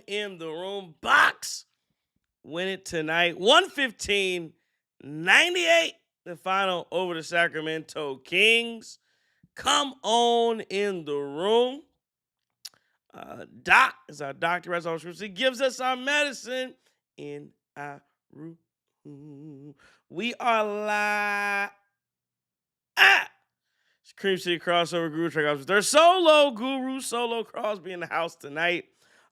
in the room. Bucks win it tonight. 115-98, the final over the Sacramento Kings. Come on in the room. Doc is our doctor, as always. He gives us our medicine in our room. We are live at Cream City Crossover Guru Track Office. There's Solo Crosby in the house tonight.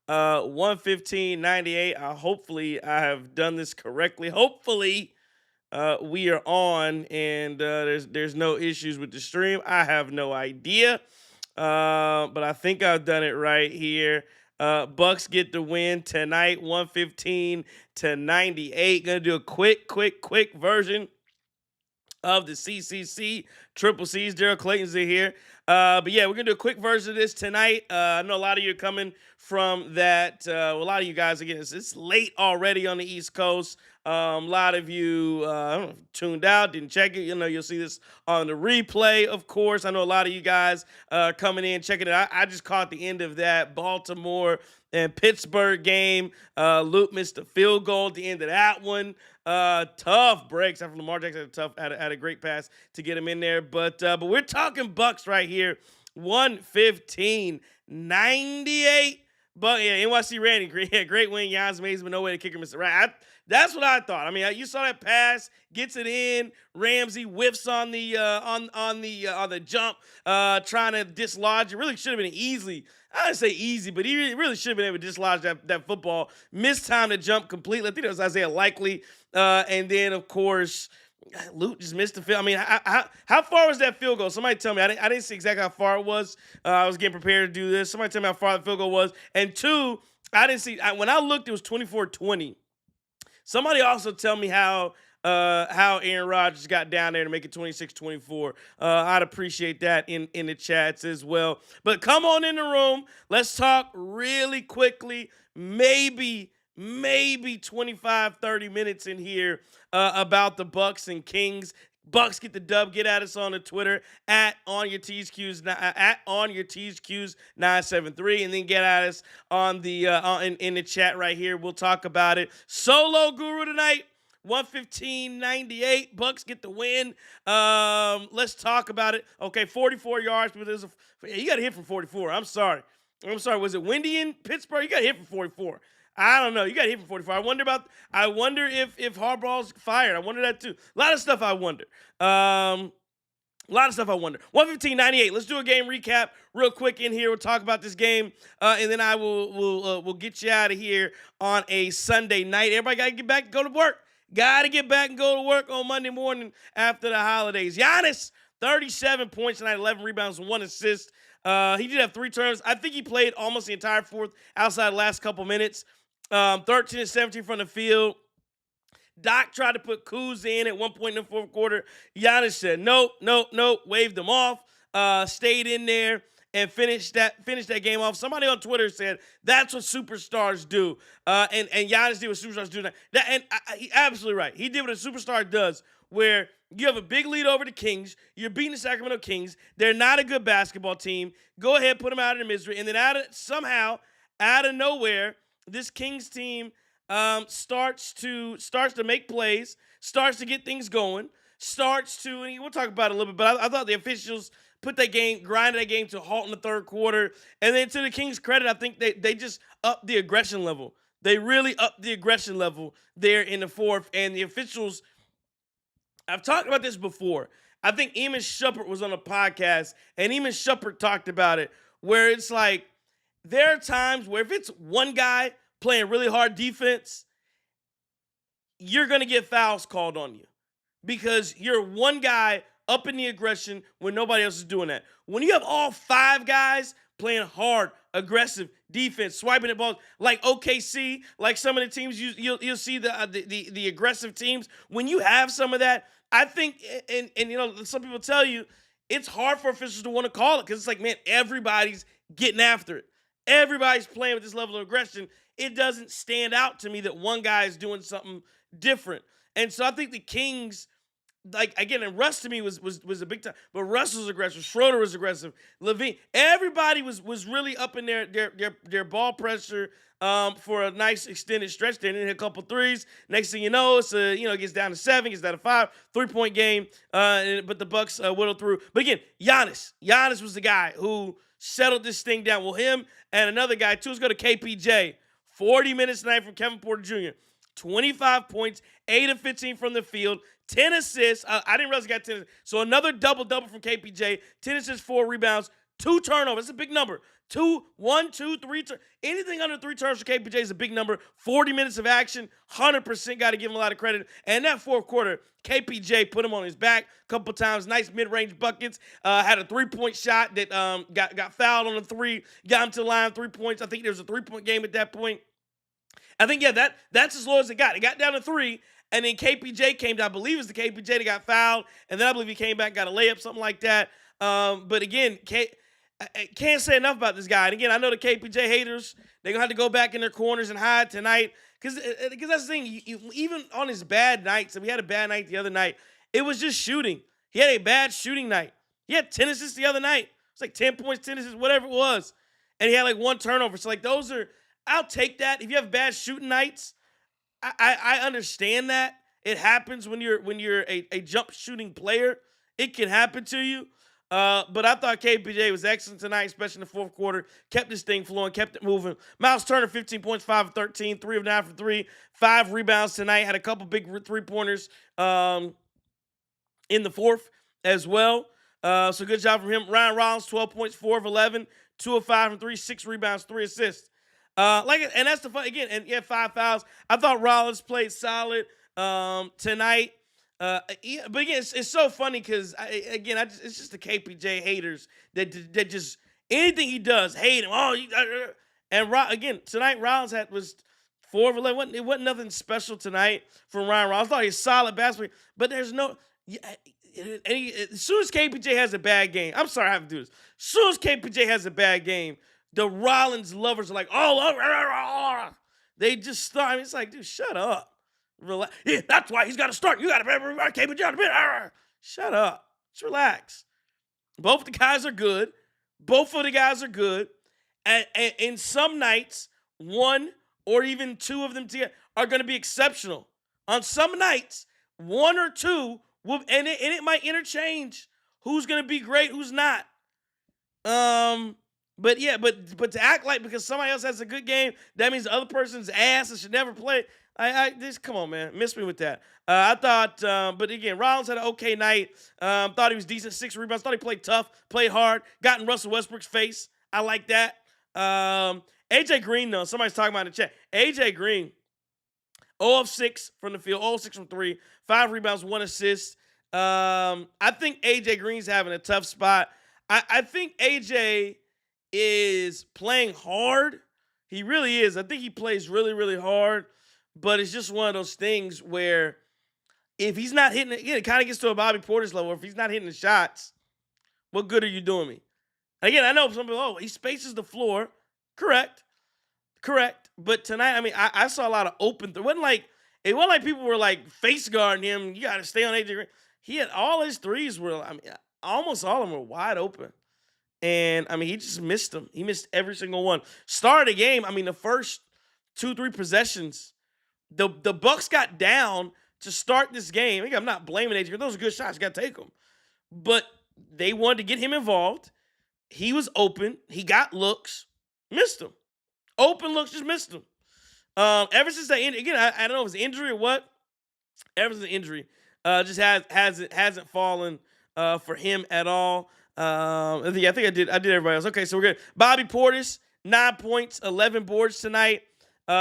115-98. Hopefully I have done this correctly. Hopefully we are on and there's no issues with the stream. I have no idea. But I think I've done it right here. Bucks get the win tonight, 115-98. Gonna do a quick version of the CCC, Triple C's. Daryl Clayton's in here. But yeah, we're going to do a quick version of this tonight. I know a lot of you are coming from that. A lot of you guys, again, it's late already on the East Coast. A lot of you tuned out, didn't check it. You'll see this on the replay, of course. I know a lot of you guys coming in, checking it. I just caught the end of that Baltimore and Pittsburgh game. Luke missed a field goal at the end of that one. Tough breaks after Lamar Jackson had a great pass to get him in there. But we're talking Bucks right here. 115-98. But yeah, NYC Randy, great win. Giannis Mays, but no way to kick him. Right. That's what I thought. I mean, you saw that pass, gets it in. Ramsey whiffs on the jump, trying to dislodge. It really should have been easy. I didn't say easy, but he really should have been able to dislodge that football. Missed time to jump completely. I think it was Isaiah Likely. And then, of course, Luke just missed the field. I mean, how far was that field goal? Somebody tell me. I didn't see exactly how far it was. I was getting prepared to do this. Somebody tell me how far the field goal was. And two, I didn't see. When I looked, it was 24-20. Somebody also tell me how Aaron Rodgers got down there to make it 26-24. I'd appreciate that in the chats as well. But come on in the room. Let's talk really quickly. Maybe 25, 30 minutes in here about the Bucks and Kings. Bucks get the dub. Get at us on the Twitter at OnYourTSQs973, and then get at us on the in the chat right here. We'll talk about it. Solo Guru tonight. 115-98. Bucks get the win. Let's talk about it. Okay, 44 yards, but you got to hit from 44. I'm sorry. Was it windy in Pittsburgh? You got to hit from 44. I don't know. You got to hit from 44. I wonder if Harbaugh's fired. I wonder that too. A lot of stuff I wonder. 115-98. Let's do a game recap real quick in here. We'll talk about this game, and then I will get you out of here on a Sunday night. Everybody got to get back and go to work. Got to get back and go to work on Monday morning after the holidays. Giannis, 37 points tonight, 11 rebounds, 1 assist. He did have 3 turnovers. I think he played almost the entire fourth outside the last couple minutes. 13 and 17 from the field. Doc tried to put Kuz in at one point in the fourth quarter. Giannis said, nope, waved them off, stayed in there, and finished that game off. Somebody on Twitter said that's what superstars do. And Giannis did what superstars do. He's absolutely right. He did what a superstar does, where you have a big lead over the Kings. You're beating the Sacramento Kings. They're not a good basketball team. Go ahead, put them out of their misery. And then somehow, out of nowhere, this Kings team starts to make plays, starts to get things going, and we'll talk about it a little bit, but I thought the officials grinded that game to a halt in the third quarter. And then to the Kings' credit, I think they just upped the aggression level. They really upped the aggression level there in the fourth. And the officials, I've talked about this before. I think Eamon Shumpert was on a podcast, and Eamon Shumpert talked about it, where it's like, there are times where if it's one guy playing really hard defense, you're going to get fouls called on you because you're one guy up in the aggression when nobody else is doing that. When you have all 5 guys playing hard, aggressive defense, swiping the ball like OKC, like some of the teams you'll see the aggressive teams. When you have some of that, I think, and some people tell you it's hard for officials to want to call it because it's like, man, everybody's getting after it. Everybody's playing with this level of aggression. It doesn't stand out to me that one guy is doing something different. And so I think the Kings like again, and Russ to me was a big time, but Russ was aggressive. Schroeder was aggressive. Levine, everybody was really up in their ball pressure for a nice extended stretch. They didn't hit a couple threes. Next thing you know, it gets down to 7, gets down to 5, 3-point game. But the Bucks whittled through. But again, Giannis was the guy who settled this thing down. Well, him and another guy too. Let's go to KPJ. 40 minutes tonight from Kevin Porter Jr. 25 points, 8 of 15 from the field, 10 assists. I didn't realize he got 10. So another double-double from KPJ, 10 assists, 4 rebounds, 2 turnovers. That's a big number. 1, 2, 3. Anything under 3 turnovers for KPJ is a big number. 40 minutes of action, 100% got to give him a lot of credit. And that fourth quarter, KPJ put him on his back a couple times. Nice mid-range buckets. Had a 3-point shot that got fouled on a 3. Got him to the line, 3 points. I think there was a 3-point game at that point. I think, that's as low as it got. It got down to 3, and then KPJ came down. I believe it was the KPJ that got fouled, and then I believe he came back, got a layup, something like that. But again, I can't say enough about this guy. And again, I know the KPJ haters, they're going to have to go back in their corners and hide tonight. Because that's the thing, even on his bad nights, and we had a bad night the other night, it was just shooting. He had a bad shooting night. He had 10 assists the other night. It's like 10 points, 10 assists, whatever it was. And he had like 1 turnover. So like those are, I'll take that. If you have bad shooting nights, I understand that. It happens when you're a jump shooting player. It can happen to you. But I thought KPJ was excellent tonight, especially in the fourth quarter. Kept this thing flowing, kept it moving. Miles Turner, 15 points, 5 of 13, 3 of 9 for 3, 5 rebounds tonight. Had a couple big 3-pointers in the fourth as well. So good job from him. Ryan Rollins, 12 points, 4 of 11, 2 of 5 from 3, 6 rebounds, 3 assists. And that's the fun again. And yeah, 5 fouls. I thought Rollins played solid tonight. But again, it's so funny because it's just the KPJ haters that just anything he does hate him. Again tonight Rollins was 4 of 11. It wasn't nothing special tonight from Ryan Rollins. I thought he was solid basketball, but there's no. As soon as KPJ has a bad game, I'm sorry I have to do this. As soon as KPJ has a bad game, the Rollins lovers are like, they just start. I mean, it's like, dude, shut up. Relax. Yeah, that's why he's got to start. You got to KPJ. Shut up. Just relax. Both the guys are good. Both of the guys are good. And some nights, 1 or even 2 of them together are going to be exceptional. On some nights, 1 or 2 will, and it might interchange who's going to be great, who's not. But to act like because somebody else has a good game, that means the other person's ass and should never play. Come on, man. Miss me with that. I thought, but again, Rollins had an okay night. Thought he was decent, 6 rebounds. Thought he played tough, played hard, got in Russell Westbrook's face. I like that. AJ Green, though, somebody's talking about in the chat. AJ Green, 0 of 6 from the field, 0 of 6 from 3, 5 rebounds, 1 assist. I think AJ Green's having a tough spot. I think AJ is playing hard. He really is. I think he plays really, really hard. But it's just one of those things where if he's not hitting it, again, it kind of gets to a Bobby Portis level. If he's not hitting the shots, what good are you doing me? Again, I know some people, he spaces the floor. Correct. But tonight, I mean, I saw a lot of open. It wasn't like people were like face guarding him. You got to stay on AJ Green. He had all his threes were, I mean, almost all of them were wide open. And, I mean, he just missed them. He missed every single one. Start of the game, I mean, the first 2-3 possessions, the Bucks got down to start this game. Again, I'm not blaming AJ. Those are good shots. You got to take them. But they wanted to get him involved. He was open. He got looks. Missed them. Open looks, just missed them. Ever since that injury, again, I don't know if it's injury or what. Ever since the injury, just hasn't fallen for him at all. I think I did everybody else. Okay, so we're good. Bobby Portis, 9 points, 11 boards tonight.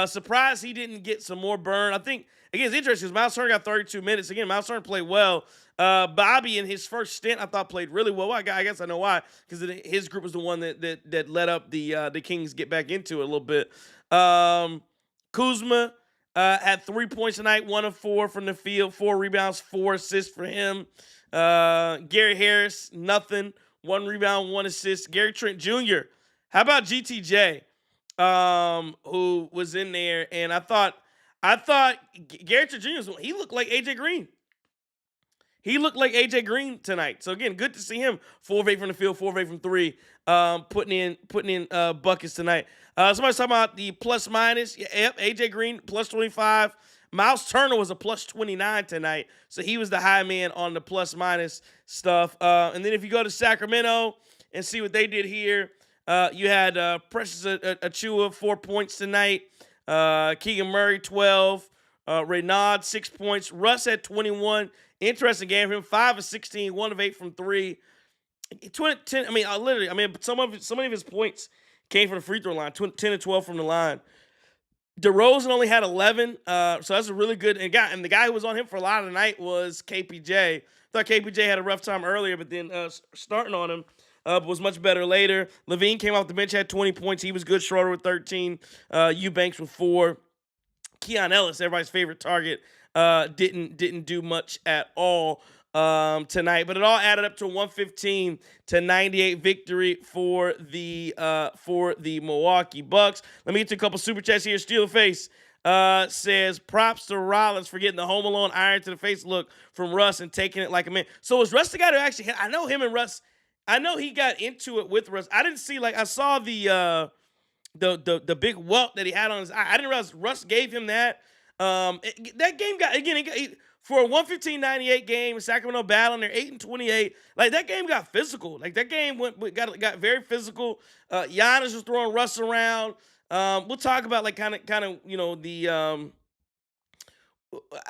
Surprised he didn't get some more burn. I think, again, it's interesting because Miles Turner got 32 minutes. Again, Miles Turner played well. Bobby, in his first stint, I thought played really well. I guess I know why, because his group was the one that let up the Kings get back into it a little bit. Kuzma had 3 points tonight, 1 of 4 from the field, 4 rebounds, 4 assists for him. Gary Harris, nothing, 1 rebound, 1 assist. Gary Trent Jr., how about GTJ, who was in there? And I thought Gary Trent Jr., he looked like AJ Green. He looked like AJ Green tonight. So again, good to see him 4 of 8 from the field, 4 of 8 from 3, putting in buckets tonight. Somebody's talking about the plus minus. Yep, AJ Green plus 25. Miles Turner was a plus 29 tonight, so he was the high man on the plus minus stuff. And then if you go to Sacramento and see what they did here, you had Precious Achiuwa 4 points tonight. Keegan Murray 12. Renaud 6 points. Russ had 21. Interesting game for him. 5 of 16, 1 of 8 from 3. 10, some of his points came from the free throw line. 10 and 12 from the line. DeRozan only had 11, so that's a really good and the guy who was on him for a lot of the night was KPJ. Thought KPJ had a rough time earlier, but then starting on him was much better later. Levine came off the bench, had 20 points. He was good. Schroeder with 13. Eubanks with 4. Keon Ellis, everybody's favorite target, didn't do much at all tonight, but it all added up to a 115-98 victory for the Milwaukee Bucks. Let me get to a couple super chats here. Steelface says props to Rollins for getting the Home Alone iron to the face look from Russ and taking it like a man. So was Russ the guy who actually hit? I know him and Russ. I know he got into it with Russ. I didn't see I saw the big welt that he had on his eye. I didn't realize Russ gave him that. That game got for a 115-98 game, Sacramento battling, they're 8-28. That game got physical. That game got very physical. Giannis was throwing Russ around. We'll talk about the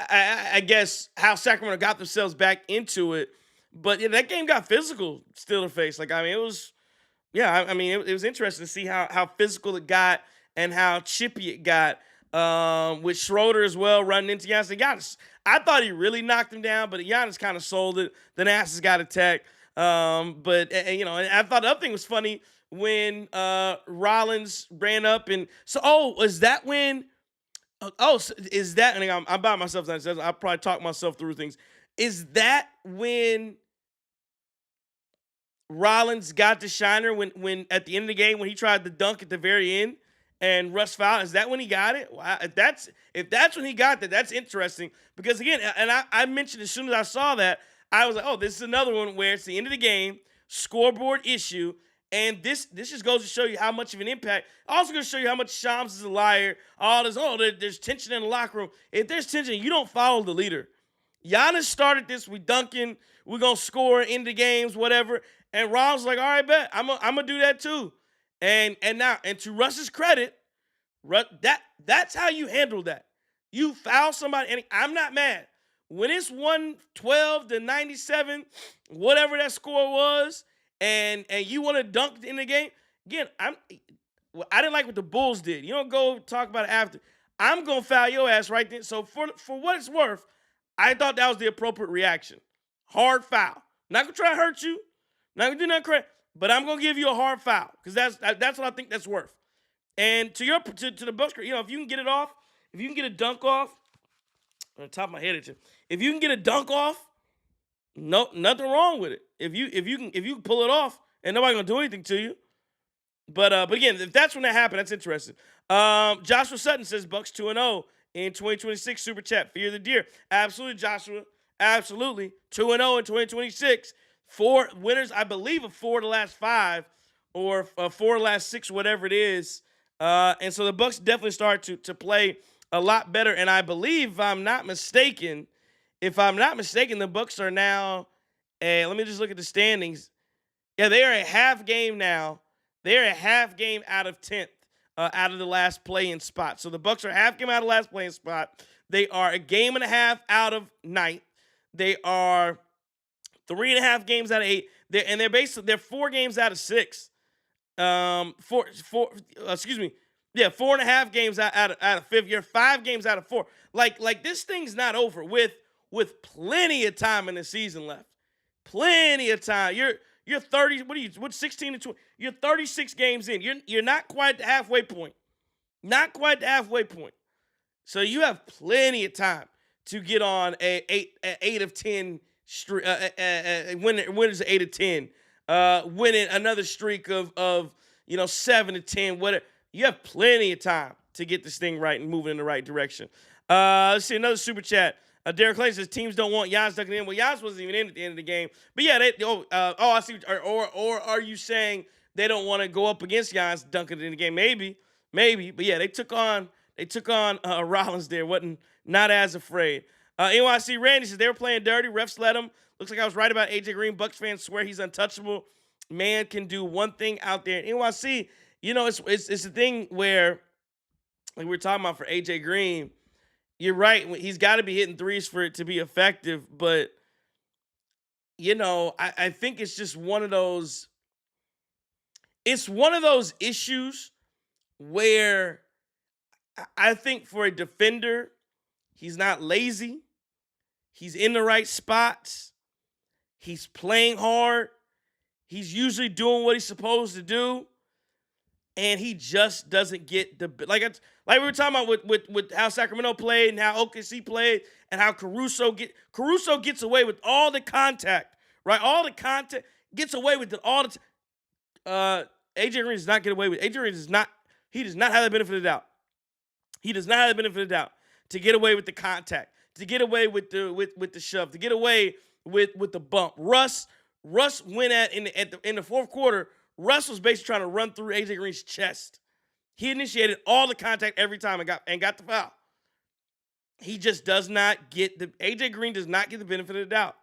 I guess how Sacramento got themselves back into it. But yeah, that game got physical. Still face. It was. Yeah, it was interesting to see how physical it got and how chippy it got with Schroeder as well running into Giannis. I thought he really knocked him down, but Giannis kind of sold it. The Nassus got attacked. And I thought the other thing was funny when Rollins ran up and is that when? Is that? And I'm by myself. I'll probably talk myself through things. Is that when Rollins got the shiner when at the end of the game when he tried to dunk at the very end and Russ fouled? Is that when he got it? Well, if that's when he got that, that's interesting because again, and I mentioned as soon as I saw that, I was like, oh, this is another one where it's the end of the game, scoreboard issue, and this just goes to show you how much of an impact. Also going to show you how much Shams is a liar. There's tension in the locker room. If there's tension, you don't follow the leader. Giannis started this. We dunking. We're going to score in the games, whatever. And Ron's like, all right, bet. I'm gonna do that too. And to Russ's credit, that's how you handle that. You foul somebody, and I'm not mad. When it's 112-97, whatever that score was, and you want to dunk in the game, again, I didn't like what the Bulls did. You don't go talk about it after. I'm gonna foul your ass right then. So for what it's worth, I thought that was the appropriate reaction. Hard foul. Not gonna try to hurt you. Not gonna do nothing crazy, but I'm gonna give you a hard foul because that's what I think that's worth. And to the Bucks, if you can get it off, if you can get a dunk off, on the top of my head at you, if you can get a dunk off, no, nothing wrong with it. If you can pull it off, and nobody gonna do anything to you. But again, if that's when that happened, that's interesting. Joshua Sutton says Bucks 2-0 in 2026 super chat. Fear the deer. Absolutely, Joshua. Absolutely. 2-0 in 2026. 4 winners, I believe, of 4 of the last 5 or 4 of the last 6, whatever it is. And so the Bucks definitely start to play a lot better. And I believe, if I'm not mistaken, the Bucks are now, let me just look at the standings. Yeah, they are a half game now. They are a half game out of 10th, out of the last play-in spot. So the Bucks are a half game out of the last play-in spot. They are a game and a half out of 9th. They are 3.5 games out of 8. They're 4 games out of 6. 4.5 games out of 5th. You're 5 games out of 4. Like this thing's not over with plenty of time in the season left. Plenty of time. You're 30. What's 16 to 20? You're 36 games in. You're not quite the halfway point. Not quite the halfway point. So you have plenty of time to get on a 8 of 10 streak. Winners 8 of 10. Winning another streak of 7 to 10. Whatever. You have plenty of time to get this thing right and moving in the right direction. Let's see another super chat. Derek Clay says teams don't want Giannis dunking in. Well, Giannis wasn't even in at the end of the game. But yeah, I see. Or are you saying they don't want to go up against Giannis dunking in the game? Maybe. But yeah, they took on Rollins there. Wasn't not as afraid. NYC Randy says they were playing dirty. Refs let them. Looks like I was right about AJ Green. Bucks fans swear he's untouchable. Man can do one thing out there. NYC, it's a thing where, like we were talking about for AJ Green, you're right. He's got to be hitting threes for it to be effective. But, I think it's just one of those. It's one of those issues where I think for a defender, he's not lazy. He's in the right spots. He's playing hard. He's usually doing what he's supposed to do. And he just doesn't get like we were talking about with how Sacramento played and how OKC played and how Caruso gets away with all the contact, right? All the contact, gets away with it all the AJ Green does not get away with it. AJ Green does not have the benefit of the doubt. He does not have the benefit of the doubt to get away with the contact, to get away with the shove, to get away with the bump. Russ went in the fourth quarter. Russ was basically trying to run through AJ Green's chest. He initiated all the contact every time and got the foul. He just does not get AJ Green does not get the benefit of the doubt.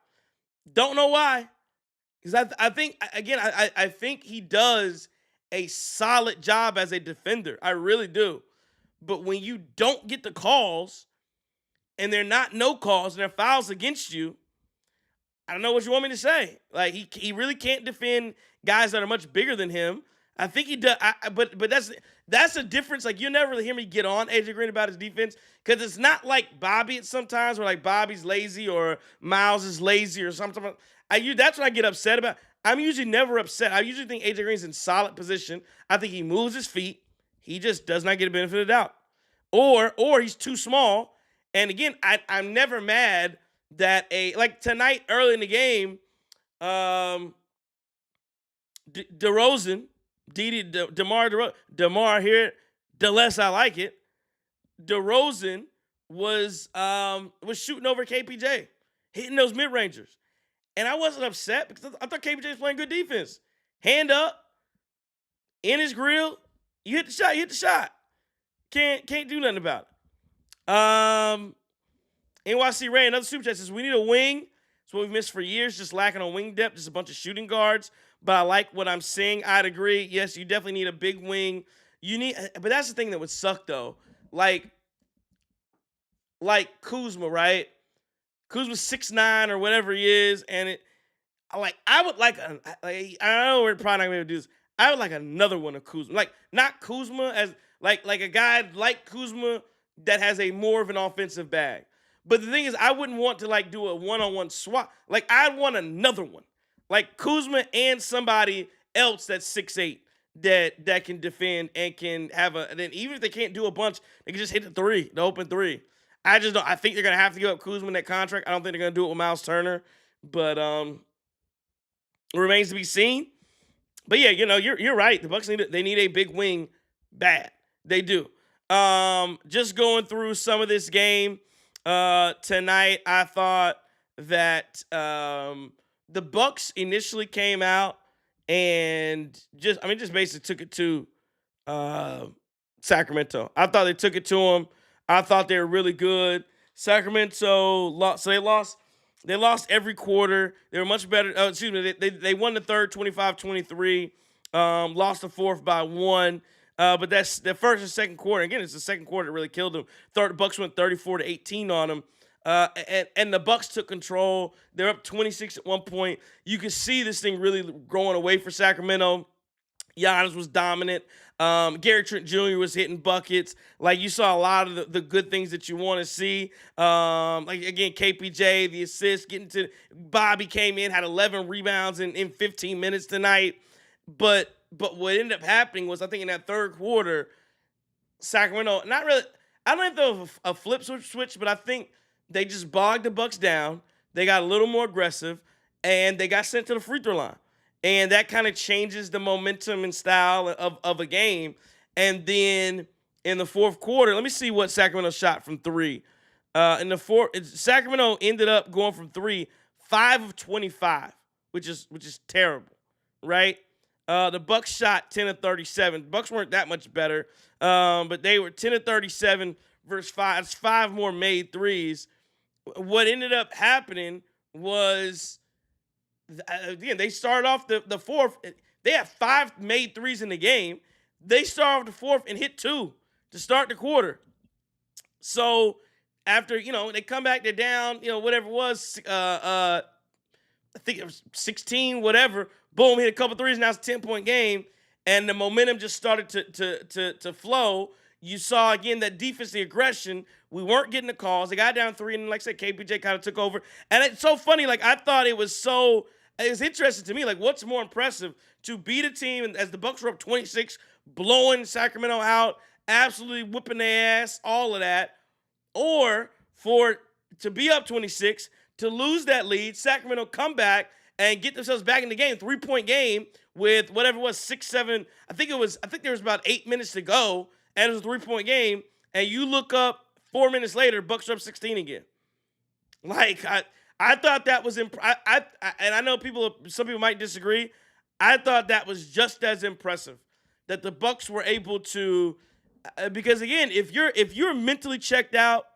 Don't know why. Because I think he does a solid job as a defender. I really do. But when you don't get the calls and they're not no calls and they're fouls against you, I don't know what you want me to say. Like he really can't defend guys that are much bigger than him. I think he does, but that's a difference. Like you'll never really hear me get on AJ Green about his defense because it's not like Bobby at sometimes where like Bobby's lazy or Miles is lazy or something. That's what I get upset about. I'm usually never upset. I usually think AJ Green's in solid position. I think he moves his feet. He just does not get a benefit of the doubt, or he's too small. And again, I'm never mad that like tonight early in the game, DeRozan, DeMar here, the less I like it. DeRozan was shooting over KPJ, hitting those mid-rangers. And I wasn't upset because I thought KPJ was playing good defense. Hand up, in his grill, you hit the shot. Can't do nothing about it. NYC Ray, another super chat says, we need a wing. It's what we've missed for years, just lacking on wing depth, just a bunch of shooting guards. But I like what I'm seeing. I'd agree. Yes, you definitely need a big wing. But that's the thing that would suck, though. Like Kuzma, right? Kuzma's 6'9" or whatever he is, and I would like I know we're probably not gonna do this. I would like another one of Kuzma, like not Kuzma as like a guy like Kuzma that has a more of an offensive bag. But the thing is, I wouldn't want to like do a one-on-one swap. Like I'd want another one, like Kuzma and somebody else that's 6'8" that can defend and can have and then even if they can't do a bunch, they can just hit the open three. I just don't. I think they're gonna have to give up Kuzma in that contract. I don't think they're gonna do it with Miles Turner, but it remains to be seen. But yeah, you're right. The Bucks need a big wing bad. They do. Just going through some of this game tonight, I thought that the Bucks initially came out and just basically took it to Sacramento. I thought they took it to them. I thought they were really good. Sacramento lost. So they lost every quarter. They were much better. They won the third 25-23. Lost the fourth by 1. But that's the first and second quarter. Again, it's the second quarter that really killed them. The Bucks went 34-18 on them. And the Bucks took control. They're up 26 at one point. You could see this thing really growing away for Sacramento. Giannis was dominant. Gary Trent Jr. was hitting buckets. Like, you saw a lot of the good things that you want to see. Like, again, KPJ, the assist, Bobby came in, had 11 rebounds in 15 minutes tonight. But what ended up happening was, I think in that third quarter, Sacramento, not really, I don't know if there was a flip switch, but I think they just bogged the Bucks down. They got a little more aggressive, and they got sent to the free throw line. And that kind of changes the momentum and style of a game. And then in the fourth quarter, let me see what Sacramento shot from 3. In the fourth, Sacramento ended up going from three, 5 of 25, which is terrible, right? The Bucks shot 10 of 37. Bucks weren't that much better, but they were 10 of 37 versus five. It's five more made threes. What ended up happening was, again, they started off the fourth. They had 5 made threes in the game. They started off the fourth and hit 2 to start the quarter. So after, they come back, they're down, whatever it was, I think it was 16, whatever. Boom, hit a couple threes. Now it's a 10-point game, and the momentum just started to flow. You saw again that defensive aggression. We weren't getting the calls. They got down 3, and like I said, KPJ kind of took over. And it's so funny. Like, I thought it was interesting to me. Like, what's more impressive, to beat a team as the Bucks were up 26, blowing Sacramento out, absolutely whipping their ass, all of that, or to be up 26, to lose that lead, Sacramento come back and get themselves back in the game, 3-point game with whatever it was, 6, 7. I think there was about 8 minutes to go, and it was a 3-point game. And you look up 4 minutes later, Bucks are up 16 again. Like, I thought that was and I know some people might disagree. I thought that was just as impressive, that the Bucks were able to, because again, if you're mentally checked out,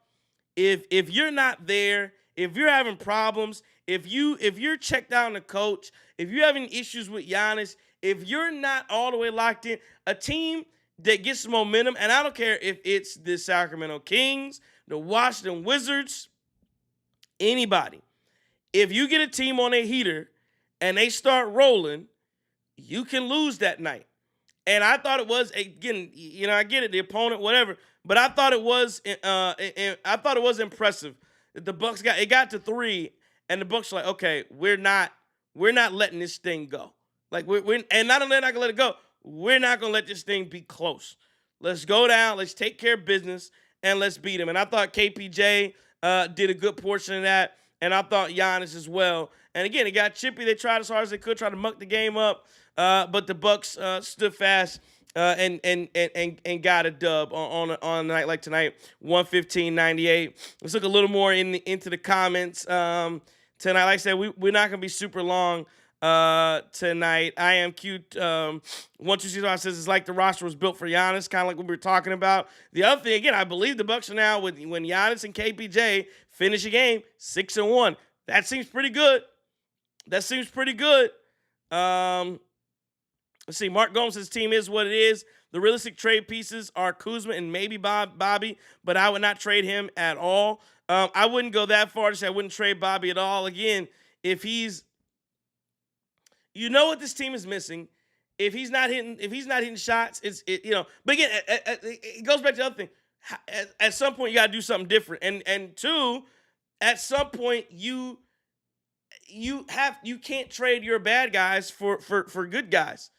if you're not there, if you're having problems, if you're checked out on the coach, if you're having issues with Giannis, if you're not all the way locked in, a team that gets momentum, and I don't care if it's the Sacramento Kings, the Washington Wizards, anybody, if you get a team on a heater and they start rolling, you can lose that night. And I thought it was, again, I get it, the opponent, whatever, but I thought it was impressive that the Bucks got to 3, and the Bucks were like, okay, we're not letting this thing go. Like, and not only not gonna let it go, we're not gonna let this thing be close. Let's go down, let's take care of business, and let's beat him. And I thought KPJ did a good portion of that, and I thought Giannis as well. And again, it got chippy. They tried as hard as they could, try to muck the game up, but the Bucks stood fast and got a dub on a night like tonight, 115-98. Let's look a little more into the comments tonight. Like I said, we're not gonna be super long tonight. I am cute. 126 says it's like the roster was built for Giannis, kind of like what we were talking about. The other thing, again, I believe the Bucks are now, when Giannis and KPJ finish a game 6-1. That seems pretty good. Let's see. Mark Gomes says team is what it is. The realistic trade pieces are Kuzma and maybe Bobby, but I would not trade him at all. I wouldn't go that far to say I wouldn't trade Bobby at all. Again, if he's, what this team is missing. If he's not hitting shots, But again, it goes back to the other thing. At some point, you got to do something different. And two, at some point, you can't trade your bad guys for good guys.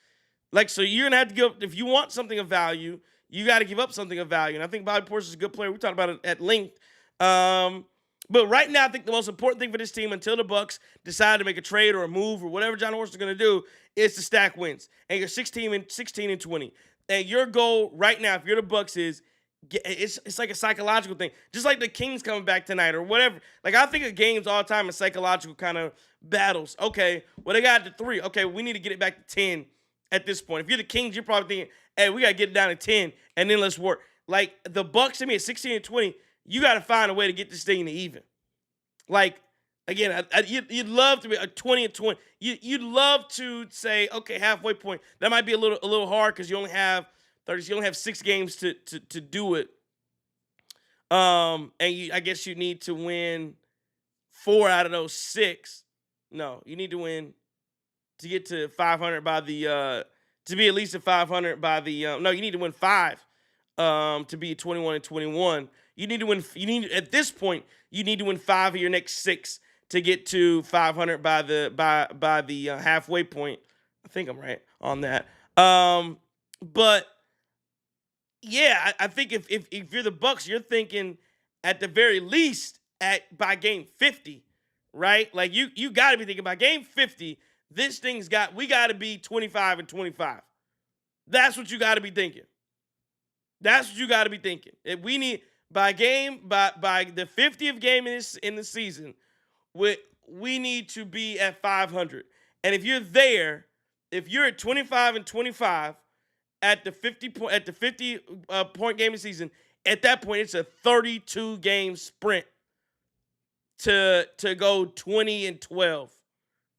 Like, so you're gonna have to give up, if you want something of value, you got to give up something of value. And I think Bobby Portis is a good player. We talked about it at length. But right now, I think the most important thing for this team, until the Bucks decide to make a trade or a move or whatever John Horst is going to do, is to stack wins. And you're 16-20. And your goal right now, if you're the Bucks, is it's like a psychological thing. Just like the Kings coming back tonight or whatever. Like, I think of games all the time as psychological kind of battles. Okay, well, they got to 3. Okay, we need to get it back to 10 at this point. If you're the Kings, you're probably thinking, hey, we got to get it down to 10, and then let's work. Like, the Bucks, to me, at 16-20, you got to find a way to get this thing to even. Like, again, you'd love to be a 20-20. You'd love to say, okay, halfway point. That might be a little hard because you only have 30. You only have 6 games to do it. And I guess you need to win 4 out of those 6. No, you need to win to get to 500 by the to be at least at 500 by the no, you need to win 5 to be 21-21. You need to win. At this point, you need to win 5 of your next 6 to get to 500 by the halfway point. I think I'm right on that. But yeah, I think if you're the Bucks, you're thinking at the very least by game 50, right? Like you got to be thinking by game 50. We got to be 25-25. That's what you got to be thinking. If by the 50th game in the season, we need to be at 500. And if you're there, if you're at 25-25 at the 50 point game of the season, at that point it's a 32 game sprint to go 20-12,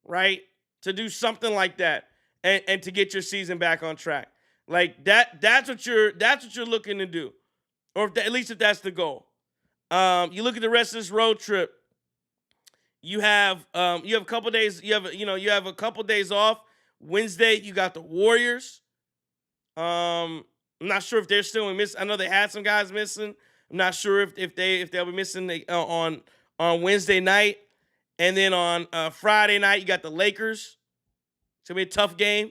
right? To do something like that and to get your season back on track. Like that's what you're looking to do. Or at least if that's the goal. You look at the rest of this road trip. You have a couple days. You have a couple days off. Wednesday, you got the Warriors. I'm not sure if they're still missing. I know they had some guys missing. I'm not sure if they'll be missing on Wednesday night, and then on Friday night you got the Lakers. It's gonna be a tough game.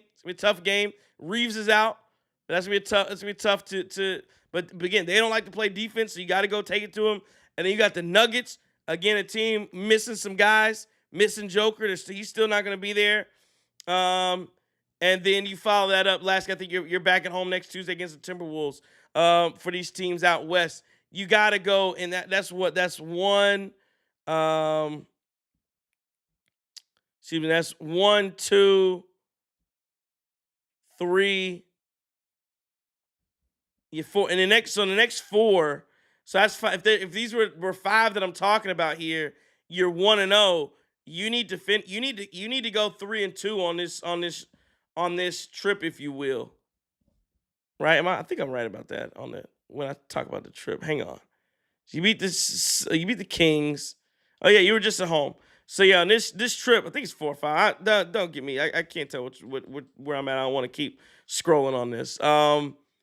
Reeves is out. But that's gonna be tough. It's gonna be tough to. But again, they don't like to play defense, so you got to go take it to them. And then you got the Nuggets. Again, a team missing some guys, missing Joker. He's still not going to be there. And then you follow that up. Last, I think you're back at home next Tuesday against the Timberwolves. For these teams out west, you got to go, and that's one. Excuse me. That's 1, 2, 3. You 4, and the next 4. So that's 5. If these were 5 that I'm talking about here, you're 1-0. You need to You need to go 3-2 on this trip, if you will. Right? I think I'm right about that when I talk about the trip. Hang on. You beat the Kings. Oh yeah, you were just at home. So yeah, on this trip, I think it's 4 or 5. Don't get me. I can't tell where I'm at. I don't want to keep scrolling on this.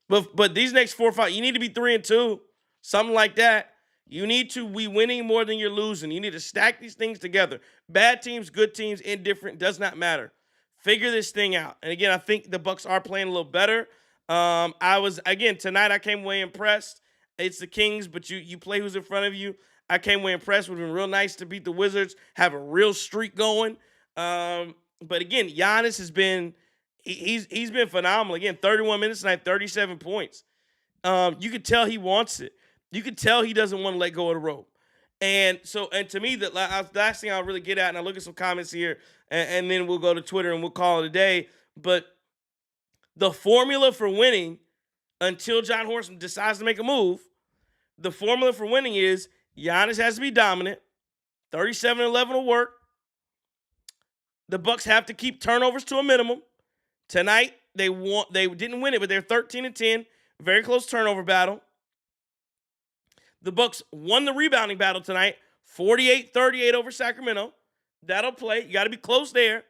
But these next 4 or 5, you need to be 3-2, something like that. You need to be winning more than you're losing. You need to stack these things together. Bad teams, good teams, indifferent, does not matter. Figure this thing out. And again, I think the Bucks are playing a little better. Tonight I came away impressed. It's the Kings, but you play who's in front of you. I came away impressed. Would have been real nice to beat the Wizards, have a real streak going. But again, Giannis has been he's been phenomenal. Again, 31 minutes tonight, 37 points. You could tell he wants it. You could tell he doesn't want to let go of the rope. And to me, the last thing I'll really get at, and I'll look at some comments here, and then we'll go to Twitter and we'll call it a day. But the formula for winning, until John Horson decides to make a move, the formula for winning is Giannis has to be dominant. 37-11 will work. The Bucks have to keep turnovers to a minimum. Tonight, they didn't win it, but they're 13-10. Very close turnover battle. The Bucks won the rebounding battle tonight, 48-38 over Sacramento. That'll play. You got to be close there.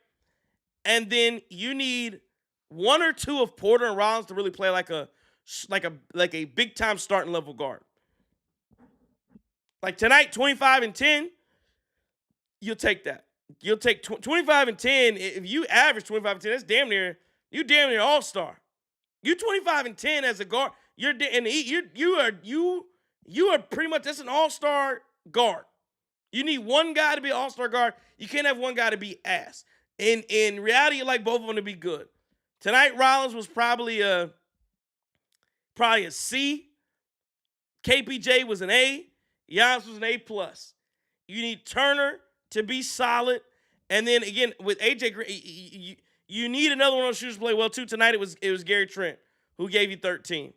And then you need 1 or 2 of Porter and Rollins to really play like a big time starting level guard. Like tonight, 25-10, you'll take that. You'll take 25-10. If you average 25-10, that's damn near all-star. You 25-10 as a guard. You are pretty much, that's an all-star guard. You need one guy to be an all-star guard. You can't have one guy to be ass. In reality, you like both of them to be good. Tonight, Rollins was probably a C. KPJ was an A. Giannis was an A+. You need Turner to be solid. And then again, with AJ Green, you need another one of those shooters to play well too. Tonight it was Gary Trent who gave you 13.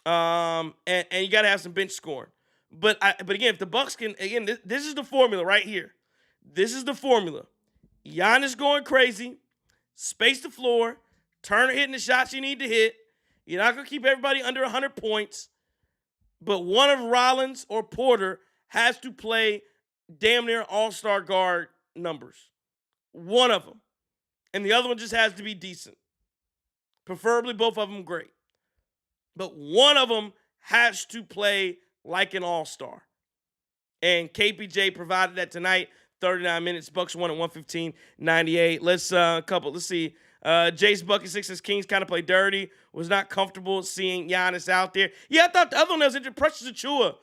And you got to have some bench scoring. But again, if the Bucks can, again, this is the formula right here. This is the formula. Giannis going crazy, space the floor, Turner hitting the shots you need to hit. You're not going to keep everybody under 100 points. But one of Rollins or Porter has to play damn near all-star guard numbers. One of them. And the other one just has to be decent. Preferably both of them great. But one of them has to play like an all-star. And KPJ provided that tonight. 39 minutes. Bucks won at 115-98. Let's see. Jace Bucket Sixers Kings kind of played dirty. Was not comfortable seeing Giannis out there. Yeah, I thought the other one that was injured, Precious Achiuwa,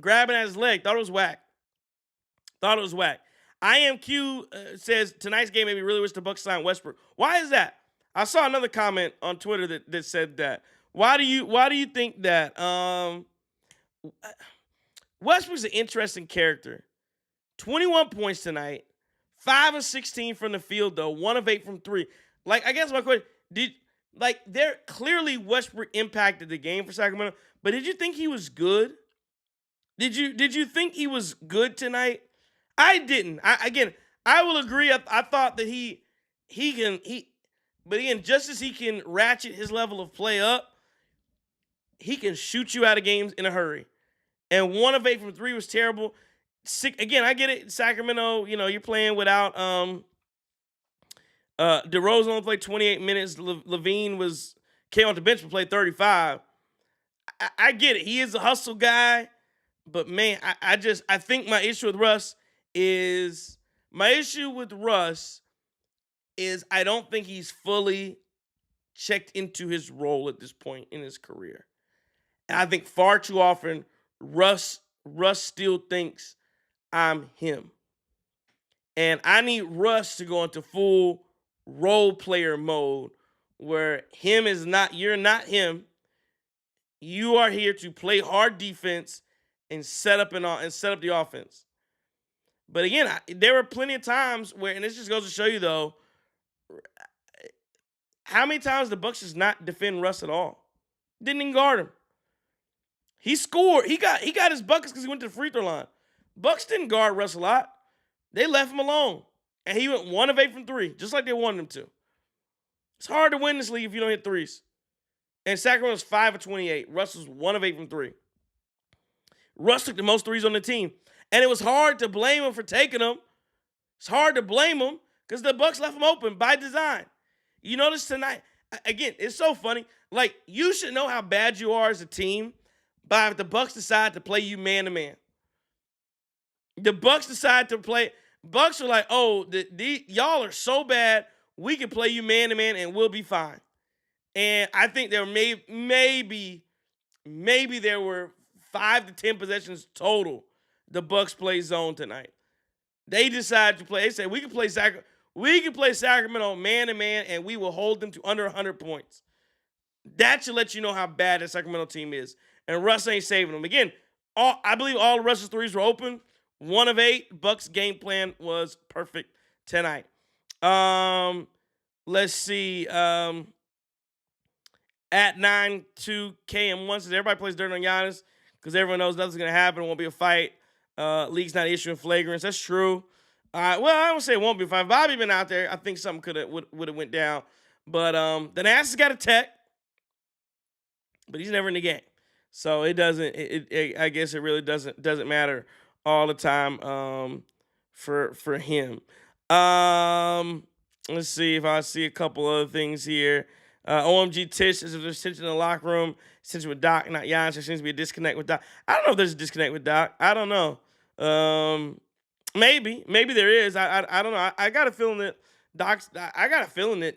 grabbing at his leg. Thought it was whack. IMQ says tonight's game made me really wish the Bucks signed Westbrook. Why is that? I saw another comment on Twitter that said that. Why do you think that? Westbrook's an interesting character. 21 points tonight, 5 of 16 from the field though, 1 of 8 from three. Like, I guess my question, they're clearly Westbrook impacted the game for Sacramento, but did you think he was good? Did you think he was good tonight? I didn't. I will agree. I thought that but again, just as he can ratchet his level of play up, he can shoot you out of games in a hurry. And 1 of 8 from three was terrible. Again, I get it. Sacramento, you're playing without DeRozan only played 28 minutes. Levine came off the bench and played 35. I get it. He is a hustle guy, but man, I think my issue with Russ is I don't think he's fully checked into his role at this point in his career. And I think far too often Russ still thinks I'm him. And I need Russ to go into full role player mode where you're not him. You are here to play hard defense and set up the offense. But again, there were plenty of times where, and this just goes to show you though, how many times the Bucks just not defend Russ at all. Didn't even guard him. He scored. He got his buckets because he went to the free throw line. Bucks didn't guard Russ a lot. They left him alone. And he went 1 of 8 from three, just like they wanted him to. It's hard to win this league if you don't hit threes. And Sacramento's 5 of 28. Russ was 1 of 8 from three. Russ took the most threes on the team. And it was hard to blame him for taking them. It's hard to blame him because the Bucks left him open by design. You notice tonight, again, it's so funny. Like, you should know how bad you are as a team by if the Bucks decide to play you man-to-man. The Bucks decide to play. Bucks are like, oh, y'all are so bad, we can play you man-to-man and we'll be fine. And I think there maybe there were 5 to 10 possessions total the Bucks play zone tonight. They decided to play. They said we can play Sacramento man-to-man and we will hold them to under 100 points. That should let you know how bad the Sacramento team is. And Russ ain't saving them. Again, I believe all of Russ's threes were open. 1 of 8. Bucks game plan was perfect tonight. Let's see. At 9-2KM1 says everybody plays dirt on Giannis because everyone knows nothing's going to happen. It won't be a fight. League's not issuing flagrants. That's true. Well, I don't say it won't be a fight. Bobby been out there. I think something would have went down. But the Nash has got a tech, but he's never in the game. So it doesn't. I guess it really doesn't matter all the time for him. Let's see if I see a couple other things here. OMG Tish says if there's tension in the locker room, tension with Doc, not Giannis. There seems to be a disconnect with Doc. I don't know if there's a disconnect with Doc. I don't know. Maybe there is. I don't know. I got a feeling that Doc's. I got a feeling that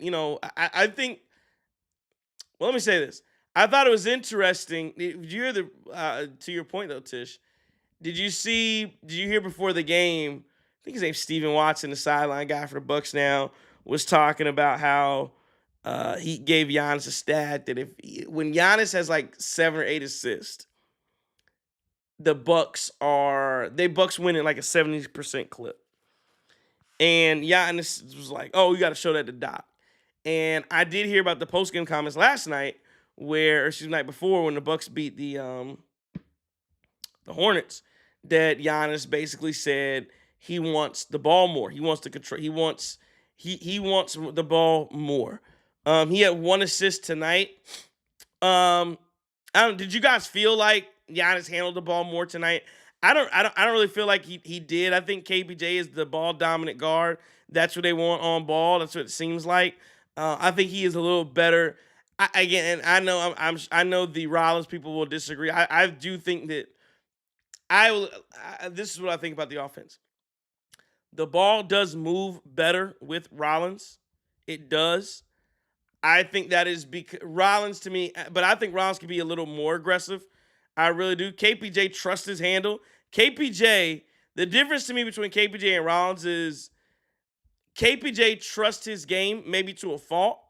I think. Well, let me say this. I thought it was interesting. Did you hear to your point though, Tish? Did you hear before the game? I think his name's Steven Watson, the sideline guy for the Bucks now, was talking about how he gave Giannis a stat that when Giannis has like 7 or 8 assists, the Bucks win at like a 70% clip. And Giannis was like, "Oh, you got to show that to Doc." And I did hear about the post-game comments last night, night before when the Bucks beat the Hornets, that Giannis basically said he wants the ball more. He wants to control. He wants the ball more. He had 1 assist tonight. Did you guys feel like Giannis handled the ball more tonight? I don't really feel like he did. I think KPJ is the ball dominant guard. That's what they want on ball. That's what it seems like. I think he is a little better. I know the Rollins people will disagree. I do think that this is what I think about the offense. The ball does move better with Rollins. It does. I think that is because Rollins to me, but I think Rollins can be a little more aggressive. I really do. KPJ trusts his handle. The difference to me between KPJ and Rollins is KPJ trusts his game, maybe to a fault,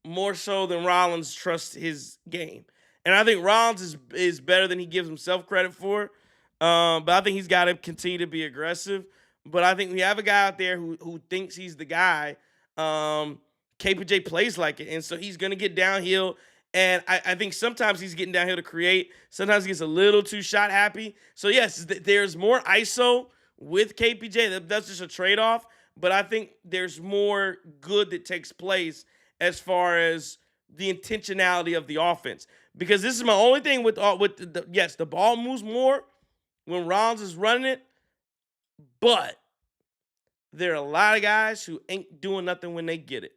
more so than Rollins trusts his game. And I think Rollins is better than he gives himself credit for. But I think he's got to continue to be aggressive. But I think we have a guy out there who thinks he's the guy. KPJ plays like it, and so he's going to get downhill. And I think sometimes he's getting downhill to create. Sometimes he gets a little too shot happy. So yes, there's more ISO with KPJ. That's just a trade off. But I think there's more good that takes place as far as the intentionality of the offense. Because this is my only thing with yes, the ball moves more when Rollins is running it, but there are a lot of guys who ain't doing nothing when they get it.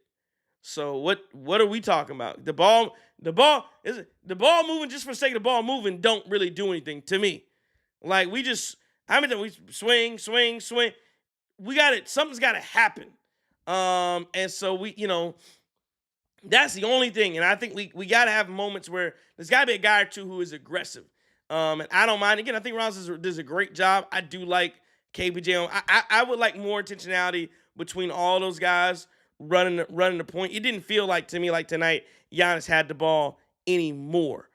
So what are we talking about? The ball moving just for the sake of the ball moving don't really do anything to me. Like we swing. We got it. Something's got to happen. And so that's the only thing. And I think we got to have moments where there's got to be a guy or two who is aggressive. And I don't mind. Again, I think Rollins does a great job. I do like KPJ. I would like more intentionality between all those guys running the point. It didn't feel like to me like tonight Giannis had the ball anymore.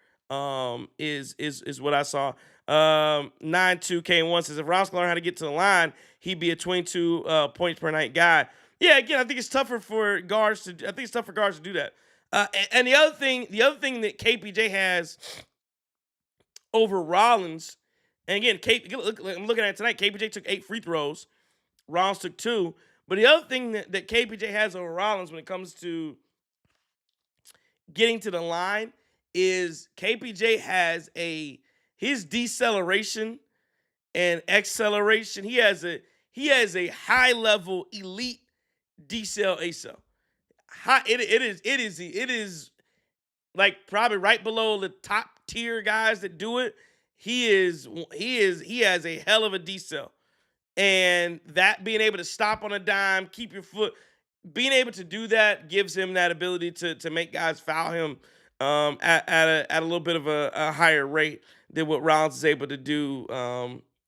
Is what I saw. 92K1 says if Rollins learned how to get to the line, he'd be a 22 points per night guy. Yeah, again, I think it's tougher for guards to do that. And the other thing that KPJ has over Rollins, and again, I'm looking at it tonight. KPJ took 8 free throws, Rollins took 2. But the other thing that KPJ has over Rollins when it comes to getting to the line is KPJ has his deceleration and acceleration. He has a high level elite decel ACL. It is like probably right below the top tier guys that do it. He has a hell of a decel. And that being able to stop on a dime, keep your foot, being able to do that gives him that ability to make guys foul him at a little bit of a higher rate than what Rollins is able to do.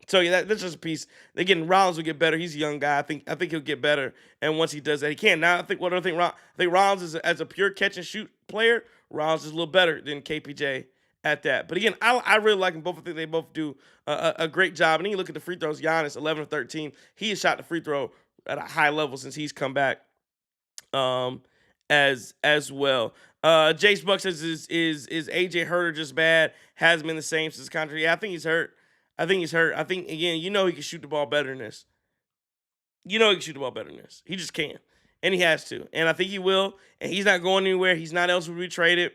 So yeah, that's just a piece. Again, Rollins will get better. He's a young guy. I think he'll get better. And once he does that, he can. Now I think Rollins is as a pure catch and shoot player, Rollins is a little better than KPJ at that. But again, I really like them both. I think they both do a great job. And then you look at the free throws, Giannis, 11 of 13. He has shot the free throw at a high level since he's come back as well. Jace Buck says, is AJ hurt or just bad? Hasn't been the same since contract. Yeah, I think he's hurt. I think, again, he can shoot the ball better than this. He can shoot the ball better than this. He just can. And he has to. And I think he will. And he's not going anywhere. He's not else will be traded.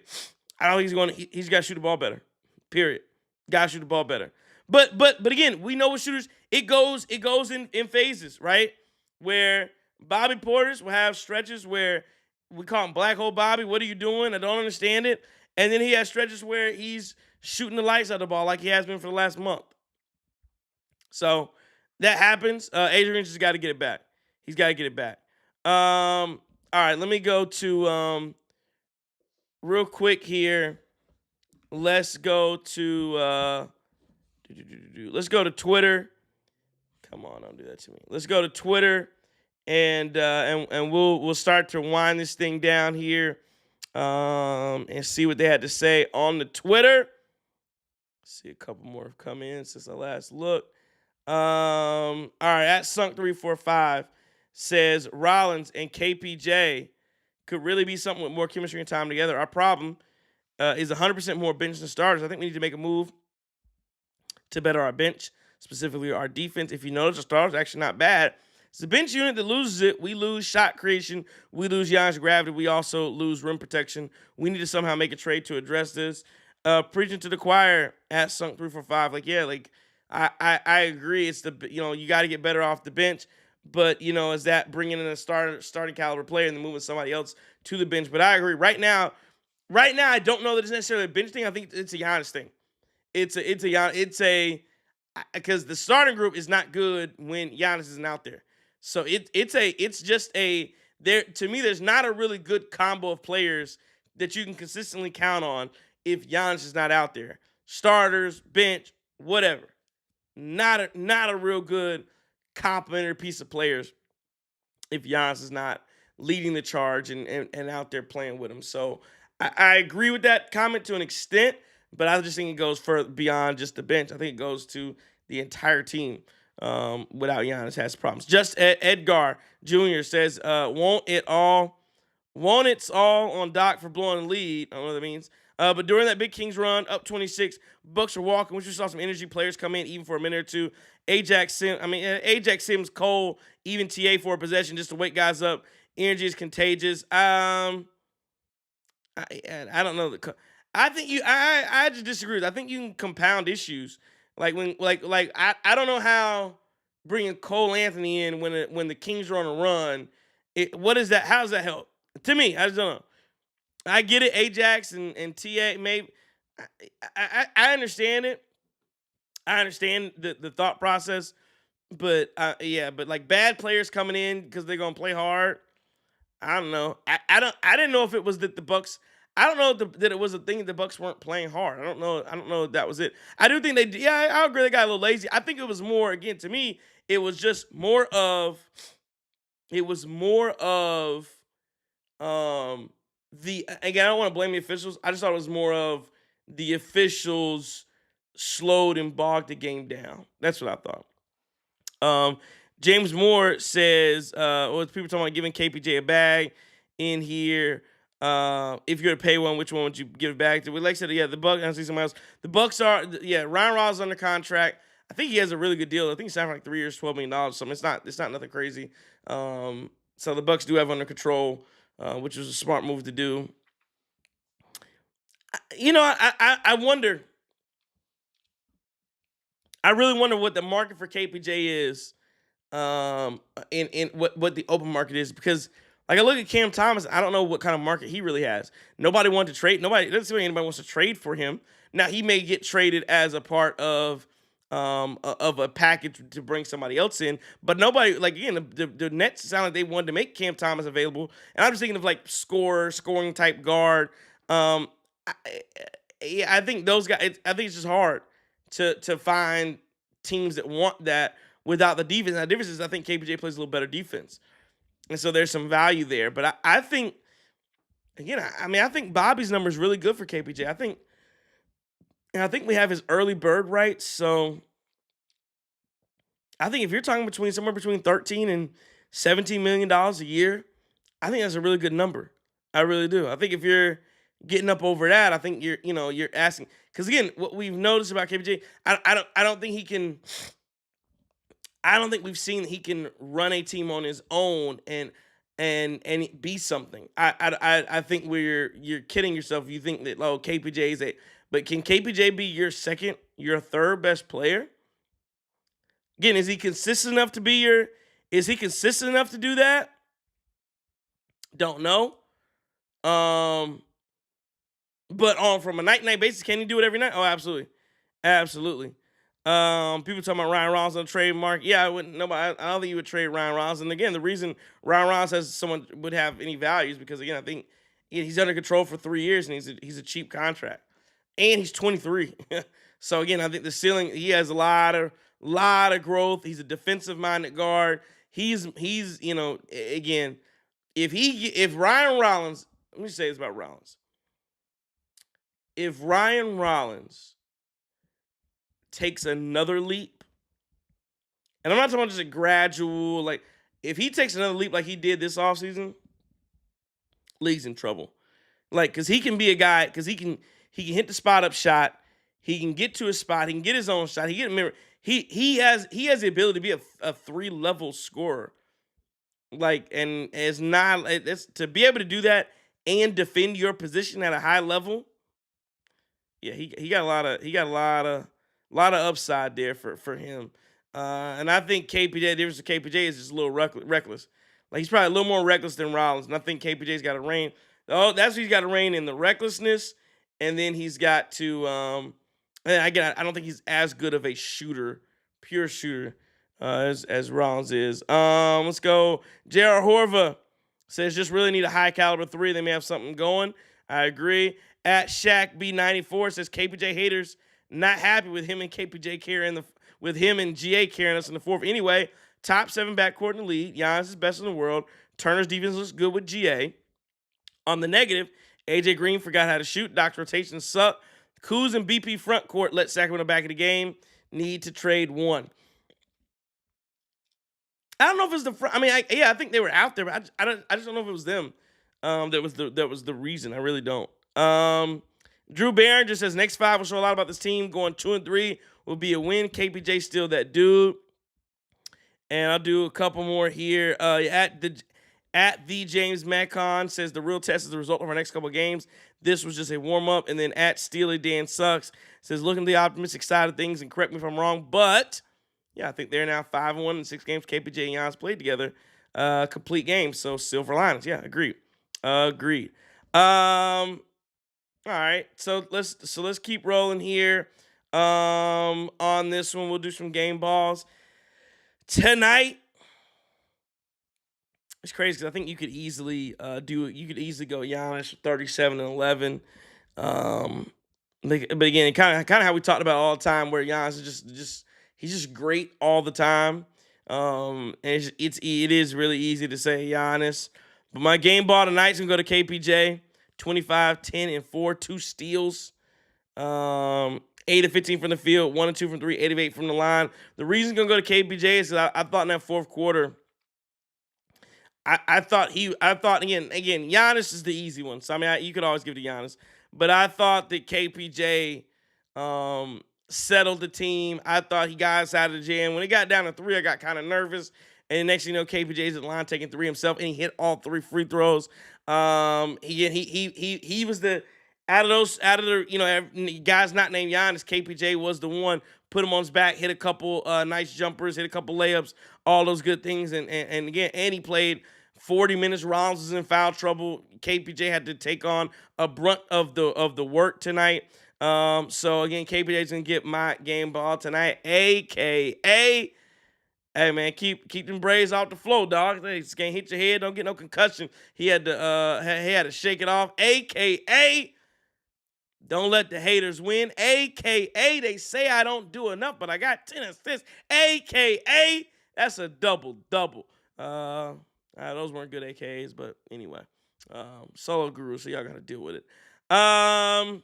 I don't think he's got to shoot the ball better. Period. Got to shoot the ball better. But again, we know with shooters, it goes in phases, right? Where Bobby Portis will have stretches where we call him Black Hole Bobby. What are you doing? I don't understand it. And then he has stretches where he's shooting the lights out of the ball like he has been for the last month. So that happens. Adrian just got to get it back. He's got to get it back. All right, let me go to real quick here. Let's go to Twitter. Come on, don't do that to me. Let's go to Twitter and we'll start to wind this thing down here and see what they had to say on the Twitter. See a couple more have come in since I last looked. All right, at Sunk345 says Rollins and KPJ could really be something with more chemistry and time together. Our problem is 100% more bench than starters. I think we need to make a move to better our bench, specifically our defense. If you notice, the starters are actually not bad. It's the bench unit that loses it. We lose shot creation. We lose Giannis gravity. We also lose rim protection. We need to somehow make a trade to address this. Preaching to the choir at Sunk345. I agree. It's you got to get better off the bench. But, is that bringing in a starting caliber player and then moving somebody else to the bench? But I agree. Right now, I don't know that it's necessarily a bench thing. I think it's a Giannis thing. Because the starting group is not good when Giannis isn't out there. So to me, there's not a really good combo of players that you can consistently count on if Giannis is not out there. Starters, bench, whatever. Not a real good complementary piece of players if Giannis is not leading the charge and out there playing with him. So I agree with that comment to an extent, but I just think it goes further beyond just the bench. I think it goes to the entire team. Without Giannis has problems. Just Edgar Jr. says, won't it's all on Doc for blowing the lead. I don't know what that means. But during that big Kings run, up 26, Bucks were walking. We just saw some energy players come in even for a minute or two. Ajax Sims, Cole, even TA for a possession just to wake guys up. Energy is contagious. I don't know. I think I just disagree. I think you can compound issues. Like I don't know how bringing Cole Anthony in when the Kings are on a run. What is that? How does that help? To me, I just don't know. I get it, Ajax and TA. Maybe I understand it. I understand the thought process, but but like bad players coming in because they're gonna play hard. I don't know. I didn't know if it was that the Bucks. I don't know that it was a thing that the Bucks weren't playing hard. I don't know. I don't know if that was it. I do think they. Yeah, I agree. They got a little lazy. I think it was more. Again, to me, it was just more of. It was more of. Again, I don't want to blame the officials. I just thought it was more of the officials slowed and bogged the game down. That's what I thought. James Moore says, people talking about giving KPJ a bag in here. If you're to pay one, which one would you give it back to? Like I said, the Bucks. I see somebody else. The Bucks are, Ryan Rollins under contract. I think he has a really good deal. I think he signed for like 3 years, $12 million. So it's not nothing crazy. So the Bucks do have under control, which was a smart move to do. I wonder. I really wonder what the market for KPJ is, in what the open market is, because like I look at Cam Thomas, I don't know what kind of market he really has. Nobody wanted to trade. It doesn't seem like anybody wants to trade for him. Now he may get traded as a part of a package to bring somebody else in, but nobody, like, again, the Nets sound like they wanted to make Cam Thomas available, and I'm just thinking of like scoring type guard. I think those guys. I think it's just hard to find teams that want that without the defense. Now, the difference is I think KPJ plays a little better defense, and so there's some value there. But I think, again, I think Bobby's number is really good for KPJ. I think we have his early bird rights. So I think if you're talking somewhere between $13 and $17 million a year, I think that's a really good number. I really do. I think if you're getting up over that, I think you're asking, because again, what we've noticed about KPJ, I don't think he can. I don't think we've seen that he can run a team on his own and be something. I think you're kidding yourself if you think that KPJ is but can KPJ be your third best player? Again, is he consistent enough to do that? Don't know. But from a night-to-night basis, can he do it every night? Oh, absolutely. Absolutely. People talking about Ryan Rollins on the trade market. Yeah, I don't think you would trade Ryan Rollins. And again, the reason Ryan Rollins says someone would have any value is because, again, I think he's under control for 3 years, and he's a cheap contract. And he's 23. So again, I think the ceiling, he has a lot of growth. He's a defensive-minded guard. He's again, if Ryan Rollins, let me say this about Rollins. If Ryan Rollins takes another leap, and I'm not talking about just a gradual, like, if he takes another leap like he did this offseason, league's in trouble. Like, because he can be a guy, because he can hit the spot up shot, he can get to his spot, he can get his own shot, he has the ability to be a 3-level scorer. Like, and to be able to do that and defend your position at a high level. Yeah, he got a lot of upside there for him. And I think KPJ, the difference with KPJ is just a little reckless. Like, he's probably a little more reckless than Rollins. And I think KPJ's got to reign. Oh, that's what he's got to reign in, the recklessness. And then he's got to, I don't think he's as good of a shooter, pure shooter, as Rollins is. Let's go. J.R. Horva says, just really need a high caliber 3. They may have something going. I agree. At Shaq B94 says, KPJ haters not happy with him and KPJ with him and GA carrying us in the fourth. Anyway, top 7 backcourt in the league. Giannis is best in the world. Turner's defense looks good with GA. On the negative, AJ Green forgot how to shoot. Doc's rotations suck. Kuz and BP front court let Sacramento back in the game. Need to trade one. I don't know if it's the front. I mean, I think they were out there, but I just don't know if it was them. That was the reason. I really don't. Drew Barron just says next 5 will show a lot about this team. Going 2-3 will be a win. KPJ still that dude. And I'll do a couple more here. At the James Macon says the real test is the result of our next couple of games. This was just a warm-up. And then at Steely Dan Sucks says looking at the optimistic side of things, and correct me if I'm wrong, but yeah, I think they're now 5-1 in 6 games. KPJ and Giannis played together. Complete games. So silver linings. Yeah, agreed. All right. So let's keep rolling here. On this one, we'll do some game balls. Tonight, it's crazy because I think you could easily go Giannis 37-11. But again, kind of how we talked about all the time, where Giannis is he's just great all the time. And it is really easy to say Giannis. But my game ball tonight's gonna go to KPJ, 25, 10, and 4, 2 steals. 8 of 15 from the field, 1 of 2 from 3, 8 of 8 from the line. The reason it's gonna go to KPJ is because I thought in that fourth quarter, I thought again, Giannis is the easy one. So I mean, you could always give it to Giannis, but I thought that KPJ settled the team. I thought he got us out of the jam. When it got down to 3, I got kind of nervous. And next thing you know, KPJ's at the line taking 3 himself, and he hit all 3 free throws. He was the out of the guys not named Giannis. KPJ was the one. Put him on his back, hit a couple nice jumpers, hit a couple layups, all those good things. And again, he played 40 minutes. Rollins was in foul trouble. KPJ had to take on a brunt of the work tonight. So again, KPJ's gonna get my game ball tonight, aka. Hey man, keep them braids off the floor, dog. They just can't hit your head. Don't get no concussion. He had to shake it off. AKA, don't let the haters win. AKA, they say I don't do enough, but I got 10 assists. AKA, that's a double. Those weren't good AKAs, but anyway, solo guru, so y'all got to deal with it. 25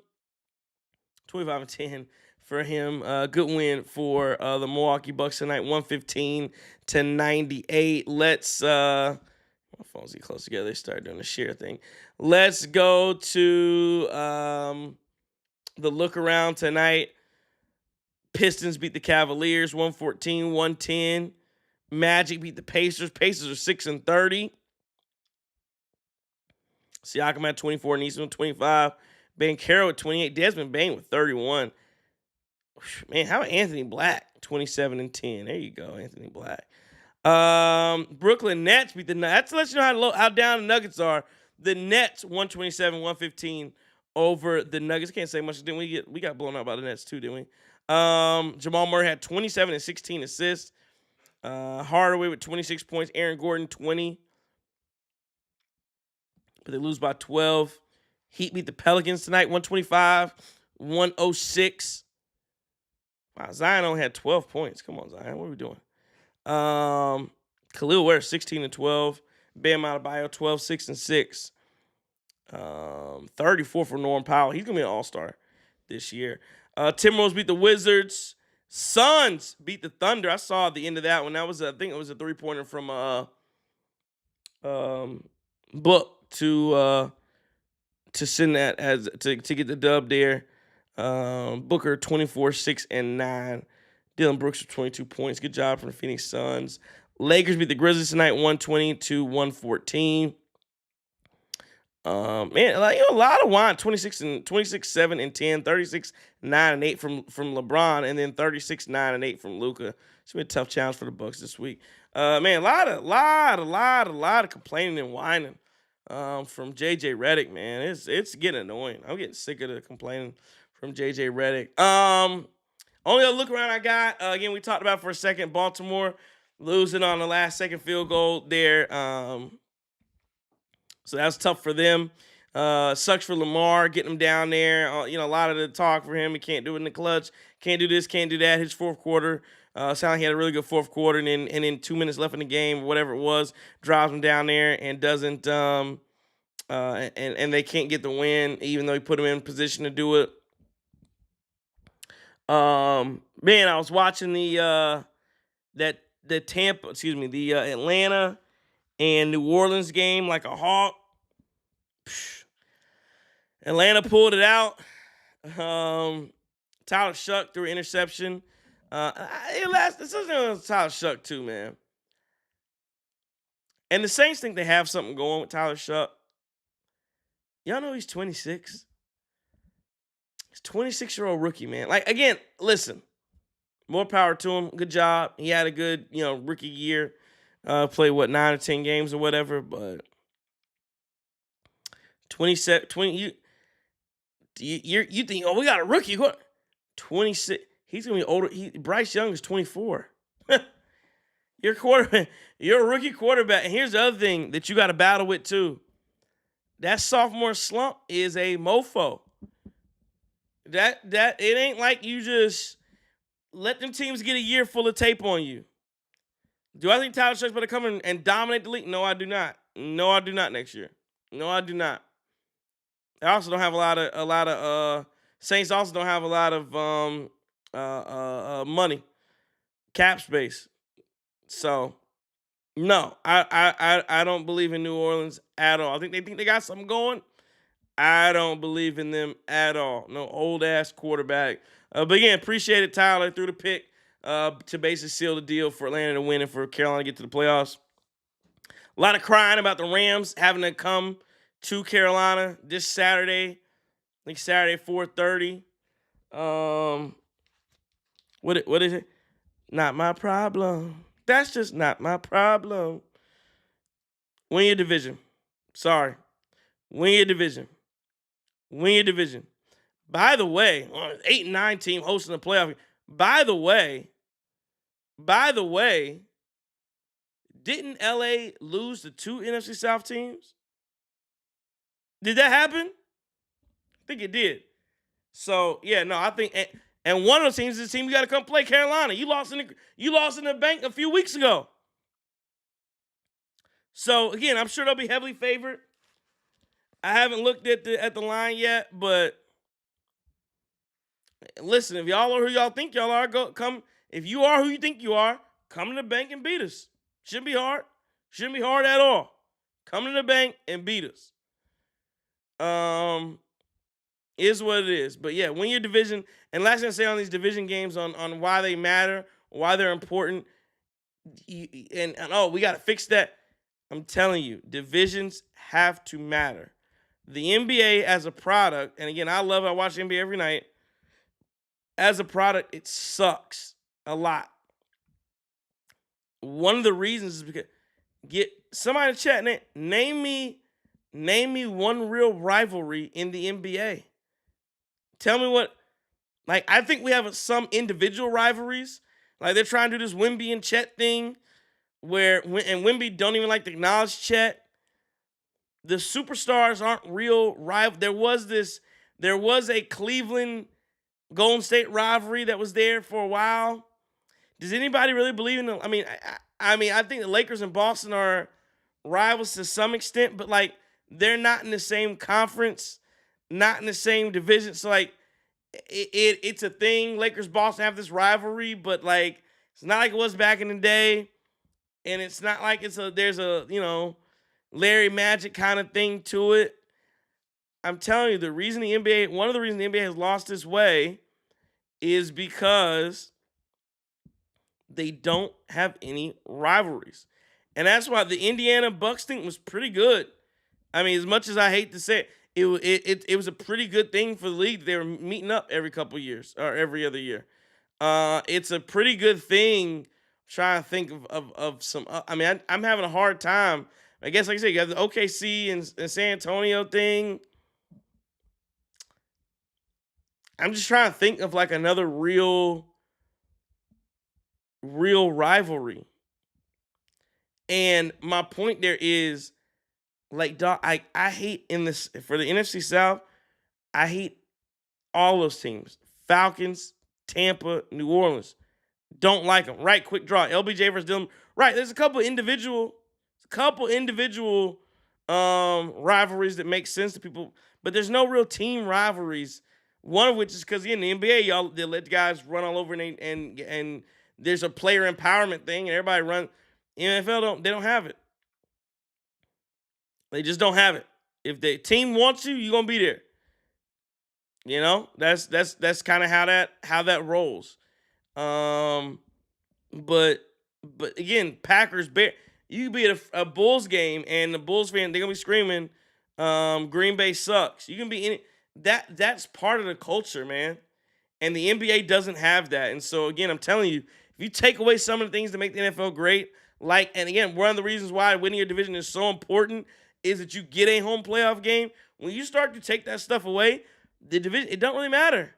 and 10. For him, good win for the Milwaukee Bucks tonight, 115-98. Let's my phones get close together. They started doing the share thing. Let's go to the look around tonight. Pistons beat the Cavaliers 114-110. Magic beat the Pacers. Pacers are 6-30. Siakam at 24, Neeson with 25. Banchero at 28. Desmond Bane with 31. Man, how about Anthony Black? 27-10. There you go, Anthony Black. Brooklyn Nets beat the Nuggets. That lets you know how down the Nuggets are. The Nets 127-115 over the Nuggets. Can't say much. Didn't we got blown out by the Nets too, didn't we? Jamal Murray had 27 and 16 assists. Hardaway with 26 points. Aaron Gordon 20. But they lose by 12. Heat beat the Pelicans tonight 125-106. Wow, Zion only had 12 points. Come on, Zion. What are we doing? Khalil Ware, 16-12. Bam Adebayo, 12, 6 and 6. 34 for Norm Powell. He's going to be an all-star this year. Timberwolves beat the Wizards. Suns beat the Thunder. I saw the end of that one. I think it was a three-pointer from Book to send that as to get the dub there. Booker 24, 6 and 9. Dylan Brooks with 22 points. Good job from the Phoenix Suns. Lakers beat the Grizzlies tonight 120-114. Man, a lot of wine. 26, 7 and 10, 36, 9 and 8 from LeBron, and then 36, 9 and 8 from Luka. It's been a tough challenge for the Bucks this week. Man, a lot of complaining and whining from JJ Redick, man. It's getting annoying. I'm getting sick of the complaining from JJ Redick. Only other look around I got, again, we talked about for a second, Baltimore losing on the last second field goal there. So that's tough for them. Sucks for Lamar, getting him down there. A lot of the talk for him, he can't do it in the clutch. can't do this, can't do that. His fourth quarter, sounded like he had a really good fourth quarter, and then 2 minutes left in the game, whatever it was, drives him down there and doesn't and they can't get the win, even though he put him in position to do it. Man, I was watching the Atlanta and New Orleans game like a hawk. Atlanta pulled it out. Tyler Shuck threw an interception. This is Tyler Shuck too, man. And the Saints think they have something going with Tyler Shuck. Y'all know he's 26. He's a 26-year-old rookie, man. Like, again, listen, more power to him. Good job. He had a good, rookie year. Played, 9 or 10 games or whatever, but 27, 20, you think, we got a rookie. 26. He's going to be older. Bryce Young is 24. You're a rookie quarterback. And here's the other thing that you got to battle with, too. That sophomore slump is a mofo. That it ain't like you just let them teams get a year full of tape on you. Do I think Tyler Shuck's better come in and dominate the league? No, I do not. No, I do not next year. No, I do not. I also don't have a lot of Saints also don't have a lot of money, cap space. So no, I don't believe in New Orleans at all. I think they got something going. I don't believe in them at all. No old ass quarterback. But again, appreciate it, Tyler. Threw the pick to basically seal the deal for Atlanta to win and for Carolina to get to the playoffs. A lot of crying about the Rams having to come to Carolina this Saturday. I think Saturday 4:30. What is it? Not my problem. That's just not my problem. Win your division. Sorry. Win your division. Win your division. By the way, 8 and 9 team hosting the playoff. By the way, didn't LA lose to 2 NFC South teams? Did that happen? I think it did. So, yeah, no, I think and one of those teams is the team you got to come play, Carolina. You lost in the bank a few weeks ago. So, again, I'm sure they'll be heavily favored. I haven't looked at the line yet, but listen, if y'all are who y'all think y'all are, come. If you are who you think you are, come to the bank and beat us. Shouldn't be hard. Shouldn't be hard at all. Come to the bank and beat us. Is what it is. But yeah, win your division. And last thing I say on these division games on why they matter, why they're important, and we got to fix that. I'm telling you, divisions have to matter. The NBA as a product, and again, I watch the NBA every night. As a product, it sucks a lot. One of the reasons is because get somebody to chat. Name me one real rivalry in the NBA. Tell me what. Like, I think we have some individual rivalries. Like, they're trying to do this Wemby and Chet thing, and Wemby don't even like to acknowledge Chet. The superstars aren't real rival. There was a Cleveland Golden State rivalry that was there for a while. Does anybody really believe in them? I think the Lakers and Boston are rivals to some extent, but like they're not in the same conference, not in the same division. So like it's a thing. Lakers Boston have this rivalry, but like it's not like it was back in the day, and it's not like there's a Larry Magic kind of thing to it. I'm telling you, one of the reasons the NBA has lost its way is because they don't have any rivalries. And that's why the Indiana Bucks thing was pretty good. I mean, as much as I hate to say it, it was a pretty good thing for the league. They were meeting up every couple years or every other year. It's a pretty good thing. Trying to think of some. I'm having a hard time. I guess, like I said, you got the OKC and San Antonio thing. I'm just trying to think of like another real rivalry. And my point there is, like, dog, I hate for the NFC South, I hate all those teams. Falcons, Tampa, New Orleans. Don't like them. Right, quick draw. LBJ versus Dylan. Right, there's a couple individual rivalries that make sense to people, but there's no real team rivalries. One of which is because in the NBA, y'all they let the guys run all over and there's a player empowerment thing, and everybody run. NFL don't have it. They just don't have it. If the team wants you, you're gonna be there. You know, that's kind of how that rolls. Um, but again, Packers Bear. You could be at a Bulls game and the Bulls fan they're gonna be screaming, "Green Bay sucks." You can be in it. That's part of the culture, man. And the NBA doesn't have that. And so again, I'm telling you, if you take away some of the things that make the NFL great, and again, one of the reasons why winning your division is so important is that you get a home playoff game. When you start to take that stuff away, the division it don't really matter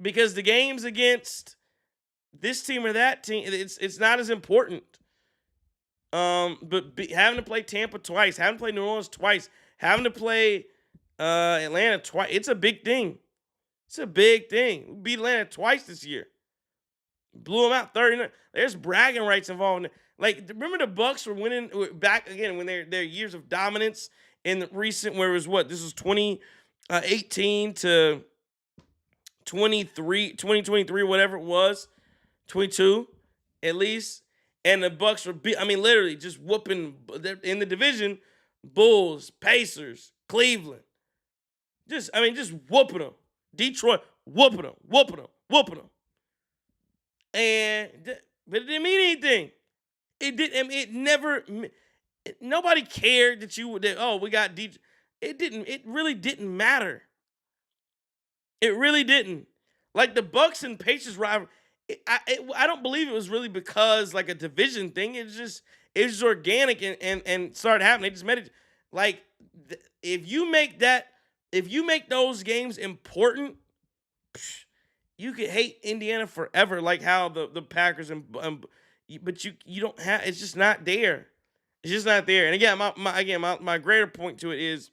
because the games against this team or that team, it's not as important. But having to play Tampa twice, having to play New Orleans twice, having to play Atlanta twice, it's a big thing. It's a big thing. We beat Atlanta twice this year. Blew them out 39. There's bragging rights involved. Like, remember the Bucks were winning back again when their years of dominance in the recent, where it was what? This was 2018 to 2023, whatever it was, 22 at least. And the Bucks were, literally just whooping in the division. Bulls, Pacers, Cleveland, just whooping them. Detroit, whooping them. But it didn't mean anything. It did. It never. Nobody cared that you would. We got Detroit. It didn't. It really didn't matter. It really didn't. Like the Bucks and Pacers rivalry. I don't believe it was really because like a division thing. It was just organic and started happening. They just made it like if you make those games important, you could hate Indiana forever, like how the Packers but you don't have. It's just not there. It's just not there. And again, my greater point to it is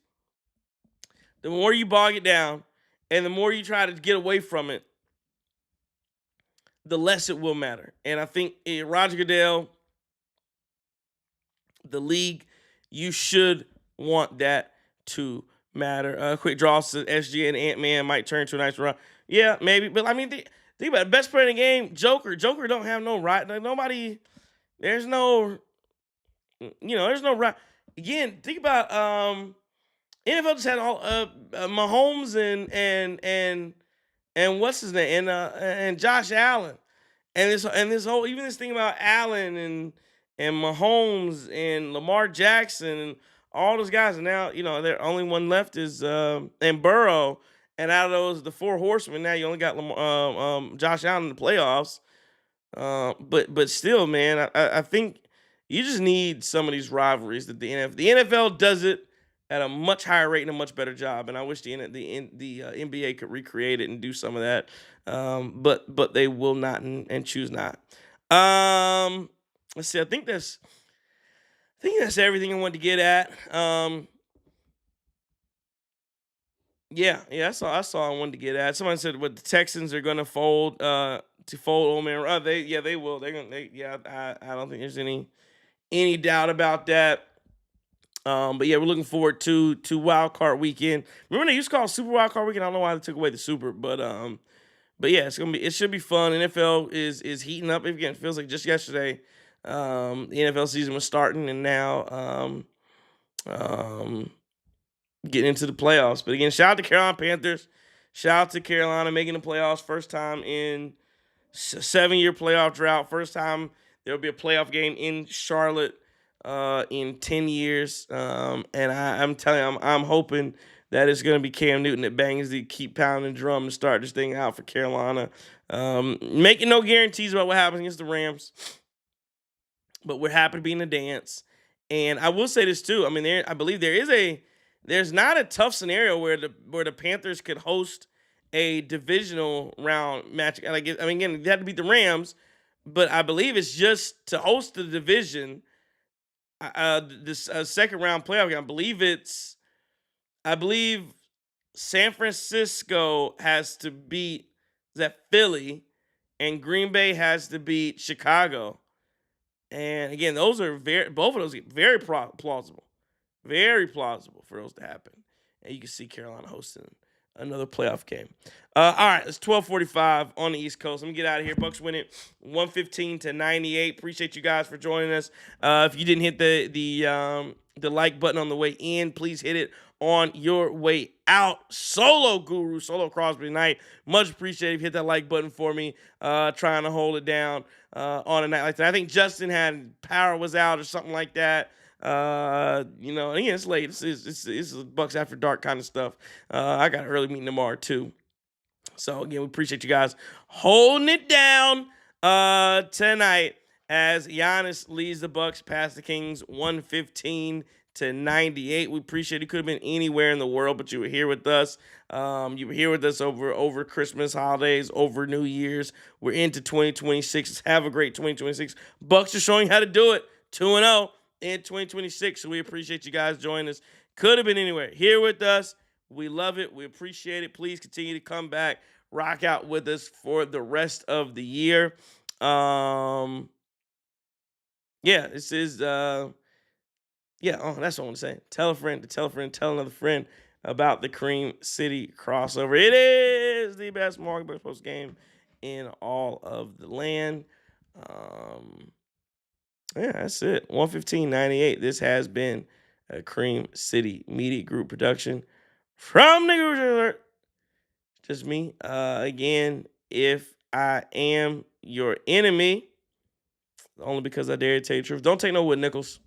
the more you bog it down and the more you try to get away from it, the less it will matter. And I think Roger Goodell, the league, you should want that to matter. Quick draw says SG and Ant-Man might turn to a nice run. Yeah, maybe. But think about it. Best player in the game, Joker. Joker don't have no right. Nobody, there's no right. Again, think about NFL just had all Mahomes and what's his name and Josh Allen. And this whole even this thing about Allen and Mahomes and Lamar Jackson and all those guys, and now their only one left is and Burrow, and out of those the four horsemen, now you only got Josh Allen in the playoffs. But still, man, I think you just need some of these rivalries that the NFL does it at a much higher rate and a much better job, and I wish the NBA could recreate it and do some of that. But they will not and choose not. Let's see. I think that's everything I wanted to get at. Yeah. That's all I wanted to get at. Someone said what the Texans are going to fold old man. They will. I don't think there's any doubt about that. But yeah, we're looking forward to Wild Card Weekend. Remember they used to call it Super Wild Card Weekend? I don't know why they took away the Super, but yeah, it should be fun. NFL is heating up. Again, it feels like just yesterday, the NFL season was starting, and now getting into the playoffs. But again, shout out to Carolina Panthers. Shout out to Carolina making the playoffs, first time in 7-year playoff drought. First time there will be a playoff game in Charlotte in 10 years. And I'm telling you, I'm hoping that it's going to be Cam Newton that bangs the keep pounding drum and start this thing out for Carolina. Making no guarantees about what happens against the Rams, but we're happy to be in the dance. And I will say this too. I believe there's not a tough scenario where the Panthers could host a divisional round match. Again, they had to beat the Rams, but I believe it's just to host the division. This second round playoff game. I believe San Francisco has to beat is at Philly, and Green Bay has to beat Chicago. And again, those are both of those are very plausible. Very plausible for those to happen. And you can see Carolina hosting another playoff game. All right, it's 12:45 on the East Coast. Let me get out of here. Bucks win it 115-98. Appreciate you guys for joining us. If you didn't hit the like button on the way in, please hit it on your way out. Solo Guru, Solo Crosby tonight. Much appreciated if you hit that like button for me. Trying to hold it down on a night like that. I think Justin had power was out or something like that. Again, it's late. It's Bucks After Dark kind of stuff. I got an early meeting tomorrow too. So again, we appreciate you guys holding it down tonight as Giannis leads the Bucks past the Kings 115-98. We appreciate it. You could have been anywhere in the world, but you were here with us. You were here with us over Christmas holidays, over New Year's. We're into 2026. Let's have a great 2026. Bucks are showing how to do it. 2-0 in 2026. So we appreciate you guys joining us. Could have been anywhere. Here with us. We love it. We appreciate it. Please continue to come back, rock out with us for the rest of the year. This is that's what I want to say. Tell a friend, tell another friend about the Cream City crossover. It is the best Milwaukee Bucks post game in all of the land. That's it. 115-98. This has been a Cream City Media Group production from the Guru Alert. Just me. Again, if I am your enemy, only because I dare to tell you the truth, don't take no wood nickels.